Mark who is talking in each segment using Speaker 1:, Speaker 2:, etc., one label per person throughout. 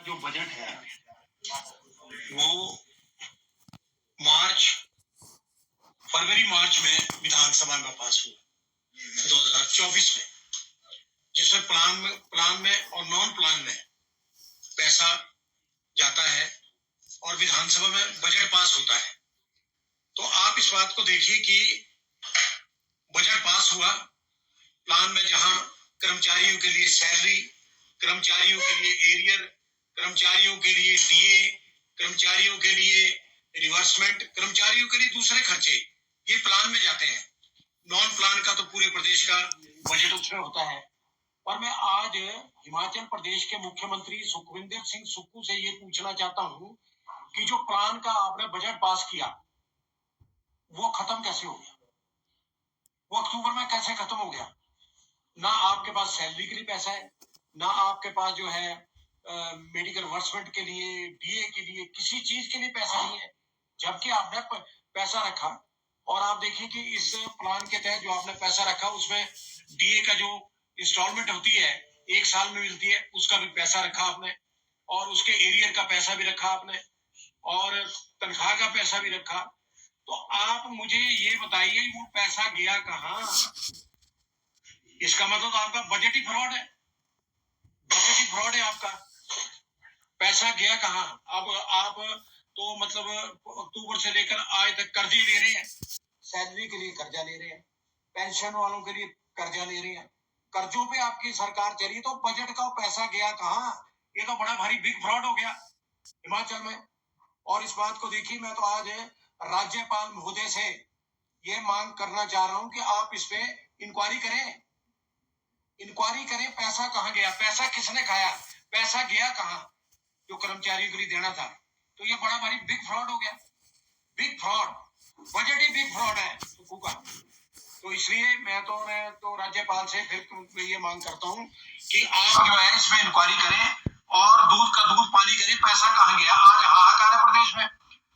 Speaker 1: जो बजट है वो फरवरी मार्च में विधानसभा में पास हुआ 2024 में, जिसमें प्लान में और नॉन प्लान में पैसा जाता है और विधानसभा में बजट पास होता है। तो आप इस बात को देखिए कि बजट पास हुआ, प्लान में जहां कर्मचारियों के लिए सैलरी, कर्मचारियों के लिए एरियर, कर्मचारियों के लिए डीए, कर्मचारियों के लिए रिवर्समेंट, कर्मचारियों के लिए दूसरे खर्चे, ये प्लान में जाते हैं। नॉन प्लान का तो पूरे प्रदेश का बजट उसमें होता है। और मैं आज हिमाचल प्रदेश के मुख्यमंत्री सुखविंदर सिंह सुक्खू से ये पूछना चाहता हूँ कि जो प्लान का आपने बजट पास किया वो खत्म कैसे हो गया, वो अक्टूबर में कैसे खत्म हो गया? ना आपके पास सैलरी के लिए पैसा है, ना आपके पास जो है मेडिकल रिवर्समेंट के लिए, डीए के लिए, किसी चीज के लिए पैसा नहीं है, जबकि आपने पैसा रखा। और आप देखिए कि इस प्लान के तहत जो आपने पैसा रखा उसमें डीए का जो इंस्टॉलमेंट होती है 1 साल में मिलती है, उसका भी पैसा रखा आपने, और उसके एरियर का पैसा भी रखा आपने, और तनख्वाह का पैसा भी रखा। तो आप मुझे ये बताइए वो पैसा गया कहाँ? इसका मतलब आपका बजट ही फ्रॉड है, बजट ही फ्रॉड है आपका। पैसा गया कहाँ? अब आप तो मतलब अक्टूबर से लेकर आज तक कर्जे ले रहे हैं, सैलरी के लिए कर्जा ले रहे हैं, पेंशन वालों के लिए कर्जा ले रहे हैं, कर्जों पे आपकी सरकार चली, तो बजट का पैसा गया कहाँ? ये तो बड़ा भारी बिग फ्रॉड हो गया हिमाचल में। और इस बात को देखिए, मैं तो आज राज्यपाल महोदय से ये मांग करना चाह रहा हूं कि आप इस पे इंक्वायरी करें, पैसा कहाँ गया, पैसा किसने खाया, पैसा गया कहाँ जो कर्मचारियों के लिए देना था? तो ये बड़ा भारी बिग फ्रॉड हो गया, बिग फ्रॉड, बजट ही बिग फ्रॉड है सुक्खू का। तो इसलिए मैं तो राज्यपाल से फिर ये मांग करता हूँ कि आप जो है इसमें इंक्वायरी करें और दूध का दूध पानी करें, पैसा कहाँ गया? आज हाहाकार है प्रदेश में,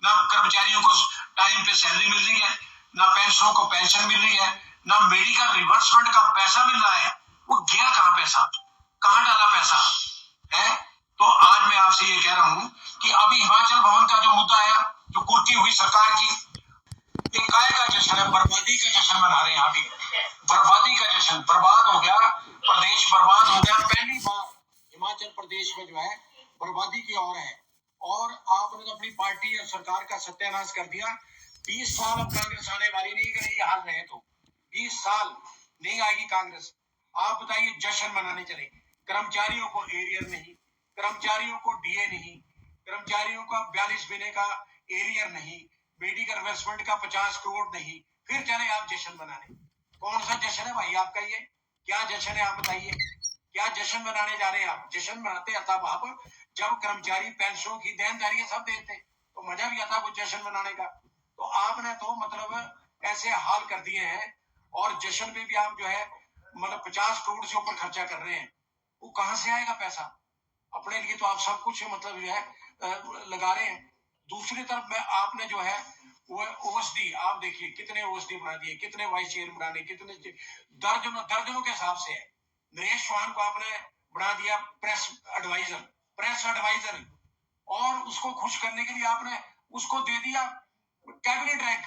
Speaker 1: ना कर्मचारियों को टाइम पे सैलरी मिल रही है, ना पेंशनों को पेंशन मिल रही है, ना मेडिकल रिवर्समेंट का पैसा मिल रहा है। वो गया कहाँ पैसा, कहाँ डाला पैसा है? तो आज मैं आपसे ये कह रहा हूँ कि अभी हिमाचल भवन का जो मुद्दा आया, जो कुर्की हुई सरकार की, ये काय का जश्न है, बर्बादी का जश्न मना रहे हैं। अभी बर्बादी का जश्न, बर्बाद हो गया प्रदेश, बर्बाद हो गया। पहली बार हिमाचल प्रदेश में जो है बर्बादी की ओर है, और आपने तो अपनी पार्टी और सरकार का सत्यानाश कर दिया। 20 साल अब कांग्रेस आने वाली नहीं, अगर ये हाल रहे तो 20 साल नहीं आएगी कांग्रेस। आप बताइए, जश्न मनाने चले, कर्मचारियों को एरियर नहीं, कर्मचारियों को डीए नहीं, कर्मचारियों का 42 महीने का एरियर नहीं, मेडिकल इन्वेस्टमेंट का 50 करोड़ नहीं, फिर चले आप जश्न मनाने। कौन सा जश्न है भाई आपका? ये क्या जश्न है? आप बताइए, क्या जश्न मनाने जा रहे हैं आप? जश्न मनाते तब आप जब कर्मचारी पेंशनों की देनदारी सब देते, तो मजा भी आता वो जश्न मनाने का। तो आपने तो मतलब ऐसे हाल कर दिए हैं, और जश्न में भी आप जो है मतलब 50 करोड़ से ऊपर खर्चा कर रहे हैं। वो कहां से आएगा पैसा? अपने लिए तो आप सब कुछ मतलब जो है लगा रहे हैं। दूसरी तरफ में आपने जो है वो ओएसडी, आप देखिए कितने ओएसडी बना दिए, कितने वाइस चेयर बनाने, कितने दर्जनों के हिसाब से है। नरेश चौहान को आपने बना दिया प्रेस एडवाइजर, और उसको खुश करने के लिए आपने उसको दे दिया कैबिनेट रैंक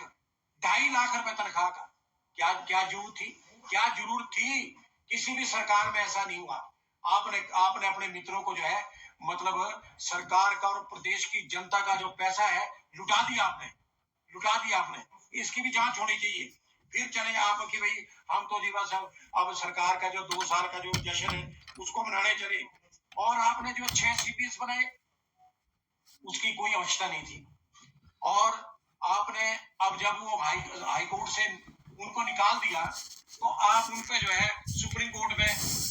Speaker 1: 2.5 लाख रुपए तनख्वाह का। क्या क्या जरूरत थी? क्या जरूरत थी? किसी भी सरकार में ऐसा नहीं हुआ। आपने अपने मित्रों को जो है मतलब सरकार का और प्रदेश की जनता का जो पैसा है लुटा दिया आपने। इसकी भी जांच होनी चाहिए। फिर चले आप कि भाई हम तो जी बस अब सरकार का जो 2 साल का जो जश्न है उसको मनाने चले, और आपने जो 6 सीपीएस बनाए उसकी कोई आवश्यकता नहीं थी। और आपने अब जब वो हाई कोर्ट से उनको निकाल दिया, तो आप उन पे जो है सुप्रीम कोर्ट में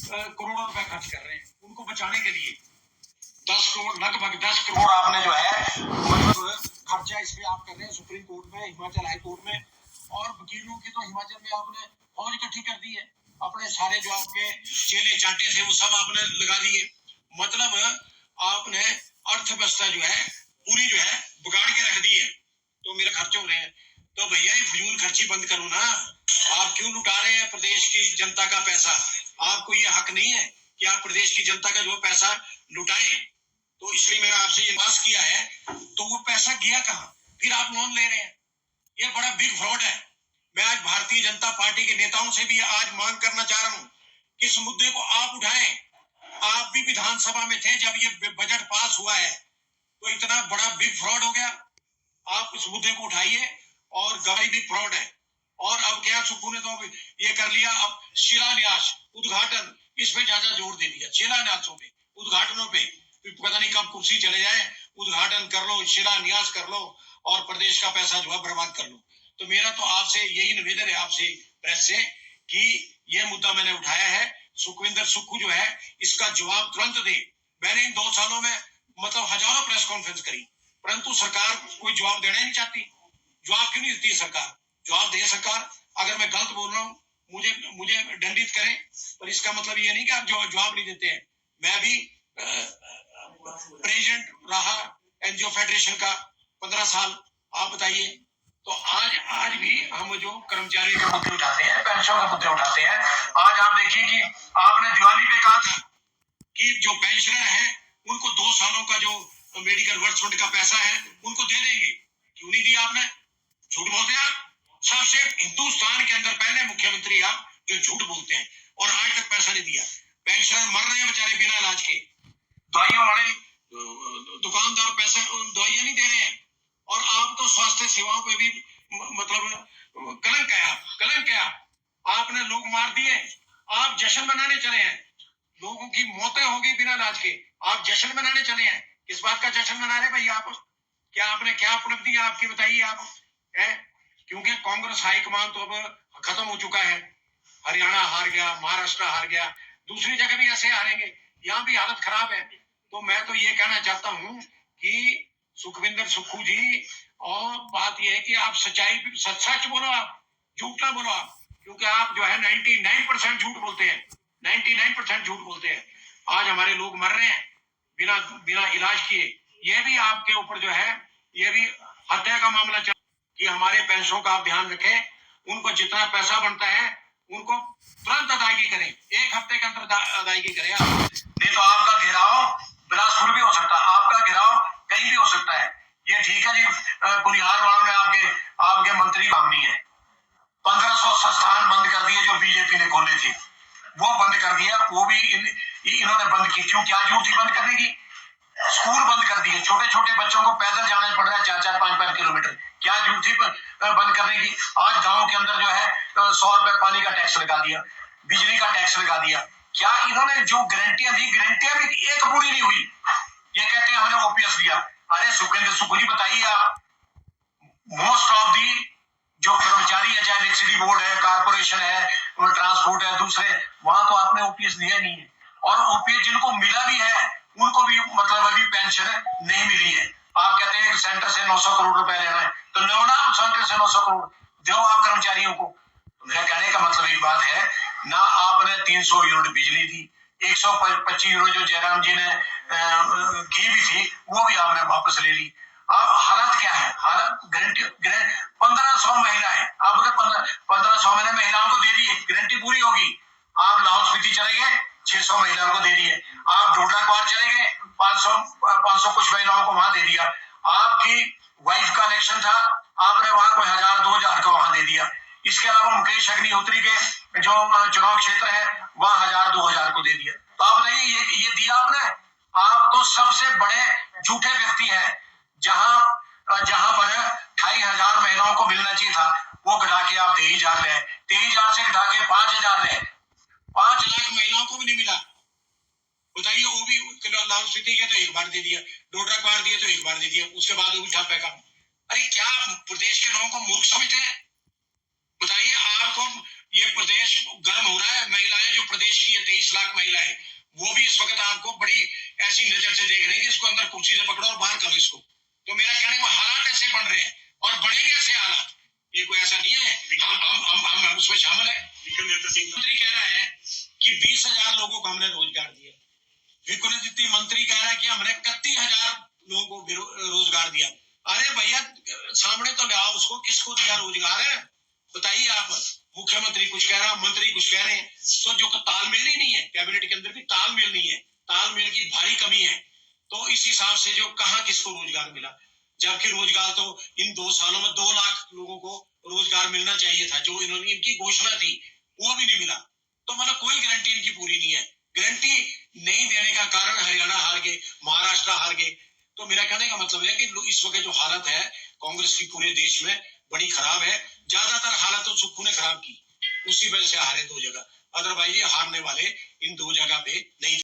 Speaker 1: करोड़ों रुपए खर्च कर रहे हैं उनको बचाने के लिए। 10 करोड़, लगभग 10 करोड़ आपने जो है मतलब खर्चा इसमें आप कर रहे हैं सुप्रीम कोर्ट में, हिमाचल हाई कोर्ट में। और वकीलों की तो हिमाचल में आपने फौज इकट्ठी कर दी है, अपने सारे जो आपके चेले चांटे थे वो सब आपने लगा दिए। मतलब आपने अर्थव्यवस्था जो है पूरी जो है बिगाड़ के रख दी है। तो मेरे खर्च हो रहे हैं, तो भैया ये फिजूल खर्ची बंद करो ना। आप क्यों लुटा रहे हैं प्रदेश की जनता का पैसा? आपको ये हक नहीं है कि आप प्रदेश की जनता का जो पैसा लुटाएं। तो इस इसलिए मेरा आपसे ये पास किया है, तो वो पैसा गया कहाँ? फिर आप लोन ले रहे हैं, ये बड़ा बिग फ्रॉड है। मैं आज भारतीय जनता पार्टी के नेताओं से भी आज मांग करना चाह रहा हूं कि इस मुद्दे को आप उठाएं। आप भी विधानसभा में थे जब ये बजट पास हुआ है, तो इतना बड़ा बिग फ्रॉड हो गया। आप इस मुद्दे को उठाइए, और गवाही भी फ्रॉड है। और अब क्या, सुप्पू ने तो ये कर लिया, अब शिलान्यास उद्घाटन इस पे ज्यादा जोर दे दिया, शिलान्यासों पे, उद्घाटनों पे। पता नहीं कब कुर्सी चले जाए, उद्घाटन कर लो, शिलान्यास कर लो, और प्रदेश का पैसा जो है बर्बाद कर लो। तो मेरा तो आपसे यही निवेदन है, आपसे प्रेस से, कि यह मुद्दा मैंने उठाया है, सुखविंदर सुक्खू जो है इसका जवाब तुरंत दे। मैंने इन 2 सालों में मतलब हजारों प्रेस कॉन्फ्रेंस करी, परंतु सरकार कोई जवाब देना ही नहीं चाहती। जवाब क्यों नहीं देती सरकार? जवाब दे सरकार। अगर मैं गलत बोल रहा हूँ, मुझे दंडित करें, पर इसका मतलब ये नहीं कि आप जवाब नहीं देते हैं। मैं भी प्रेसिडेंट रहा एनजीओ फेडरेशन का 15 साल। आप बताइए, तो आज भी हम जो कर्मचारी के मुद्दे उठाते हैं, पेंशन के मुद्दे उठाते हैं। आज आप देखिए कि आपने दिवाली पे कहा था कि जो पेंशनर है उनको 2 सालों का जो मेडिकल वर्ष फंड का पैसा है उनको दे देंगे। क्यों नहीं दिया आपने? झूठ बोलते हैं आप। सबसे हिंदुस्तान के अंदर पहले मुख्यमंत्री आप जो झूठ बोलते हैं, और आज तक पैसा नहीं दिया। पेंशनर मर रहे हैं बेचारे बिना इलाज के, दवाइयों वाले दुकानदार पैसा दवाइयां नहीं दे रहे हैं, और आप तो स्वास्थ्य सेवाओं पे भी मतलब कलंक है। आपने लोग मार दिए, आप जश्न मनाने चले हैं। लोगों की मौतें होगी बिना इलाज के, आप जश्न मनाने चले हैं। किस बात का जश्न मना रहे भैया आप? क्या आपने क्या उपलब्धियां आपकी बताइए आप है? क्योंकि कांग्रेस हाईकमान तो अब खत्म हो चुका है। हरियाणा हार गया, महाराष्ट्र हार गया, दूसरी जगह भी ऐसे हारेंगे, यहाँ भी हालत खराब है। तो मैं तो ये कहना चाहता हूँ कि सुखविंदर सुक्खू जी, और बात यह है कि आप सच्चाई सच बोलो, आप झूठ ना बोलो आप, क्योंकि आप जो है 99% झूठ बोलते हैं, 99% झूठ बोलते हैं। आज हमारे लोग मर रहे हैं बिना बिना इलाज किए। ये भी आपके ऊपर जो है, ये भी हत्या का मामला चल, कि हमारे पैसों का आप ध्यान रखें, उनको जितना पैसा बनता है उनको तुरंत अदायगी करें, 1 हफ्ते के अंदर अदायगी करें आप। नहीं तो आपका घेराव बिलासपुर भी हो सकता है, आपका घेराव कहीं भी हो सकता है। ये ठीक है जी, कुनिहार वालों ने आपके मंत्री काम नहीं है। 1500 संस्थान बंद कर दिए जो बीजेपी ने खोले थे, वो बंद कर दिया। वो भी इन्होंने बंद की। क्यों? क्या जरूरत थी बंद करने की? स्कूल बंद कर दिए, छोटे छोटे बच्चों को पैदल जाना पड़ रहा है 4-4, 5-5 किलोमीटर। क्या जरूरत थी बंद करने की? आज गांव के अंदर जो है 100 रुपए पानी का टैक्स लगा दिया, बिजली का टैक्स लगा दिया। क्या इन्होंने जो गारंटियां दी, गारंटियां भी एक पूरी नहीं हुई। ये कहते हैं हमने ओपीएस दिया। अरे सुखविंदर सुक्खू जी बताइए, आप मोस्ट ऑफ दी जो कर्मचारी है, चाहे इलेक्ट्रिसिटी बोर्ड है, कारपोरेशन है, ट्रांसपोर्ट है, दूसरे, वहां तो आपने ओपीएस दिया नहीं है। और ओपीएस जिनको मिला भी है उनको भी मतलब अभी पेंशन नहीं मिली है। आप कहते हैं सेंटर से 900 करोड़ रुपए लेना है, तो लो ना सेंटर से 900 करोड़ दो आप कर्मचारियों को। मेरा कहने का मतलब एक बात है ना, आपने 300 यूनिट बिजली दी, 125 यूनिट जो जयराम जी ने की भी थी वो भी आपने वापस ले ली। अब हालत क्या है? हालत गारंटी 1500 महिलाएं, आप अगर 1500 मैंने महिलाओं को दे दी, गारंटी पूरी होगी। आप लाहौल स्पीति चले गए, 600 महिलाओं को दे दिए। आप डोडा क्वार चले गए, 500 कुछ महिलाओं को वहां दे दिया। आपकी वाइफ का इलेक्शन था, आपने वहां कोई 1000-2000 को वहां दे दिया। इसके अलावा मुकेश अग्निहोत्री के जो चुनाव क्षेत्र है वहां 1000-2000 को दे दिया। तो आप बताइए ये दिया आपने? आप तो सबसे बड़े झूठे व्यक्ति हैं। जहां पर 2500 महिलाओं को मिलना चाहिए था, वो घटा के आप 23,000 ले, 23,000 से घटा के 5,000 ले, 5 लाख महिलाओं को भी नहीं मिला। बताइए, वो भी लाहौल स्पीति के तो एक बार दे दिया, डोडा क्वार दिए तो एक बार दे दिया, उसके बाद वो भी ठप है काम। अरे क्या प्रदेश के लोगों को मूर्ख समझते हैं? बताइए, आपको ये प्रदेश गर्म हो रहा है, महिलाएं जो प्रदेश की है 23 लाख महिलाएं, वो भी इस वक्त आपको बड़ी ऐसी नजर से देख रही है कि इसको अंदर कुर्सी से पकड़ो और बाहर करो इसको। तो मेरा कहने को हालात ऐसे बन रहे हैं और बढ़ेंगे ऐसे हालात। ये कोई ऐसा नहीं है हम उसमें शामिल है। मंत्री कह रहा है कि 20,000 लोगों को हमने रोजगार दिया। विक्रमादित्य मंत्री कह रहा है कि हमने 31,000 लोगों को रोजगार दिया। अरे भैया सामने तो लाओ उसको, किसको दिया रोजगार है बताइए आप। मुख्यमंत्री कुछ कह रहा, मंत्री कुछ कह रहे हैं, तो जो तालमेल ही नहीं है, कैबिनेट के अंदर भी तालमेल नहीं है, तालमेल की भारी कमी है। तो इस हिसाब से जो कहाँ किसको रोजगार मिला, जबकि रोजगार तो इन 2 सालों में 2 लाख लोगों को रोजगार मिलना चाहिए था, जो इन्होंने इनकी घोषणा थी वो भी नहीं मिला। तो मतलब कोई गारंटी इनकी पूरी नहीं है। गारंटी नहीं देने का कारण हरियाणा हार गए, महाराष्ट्र हार गए। तो मेरा कहने का मतलब है कि इस वक्त जो हालत है कांग्रेस की पूरे देश में बड़ी खराब है। ज्यादातर हालत तो सुक्खू ने खराब की, उसी वजह से हारे 2 जगह, अदरवाइज ये हारने वाले इन 2 जगह पे नहीं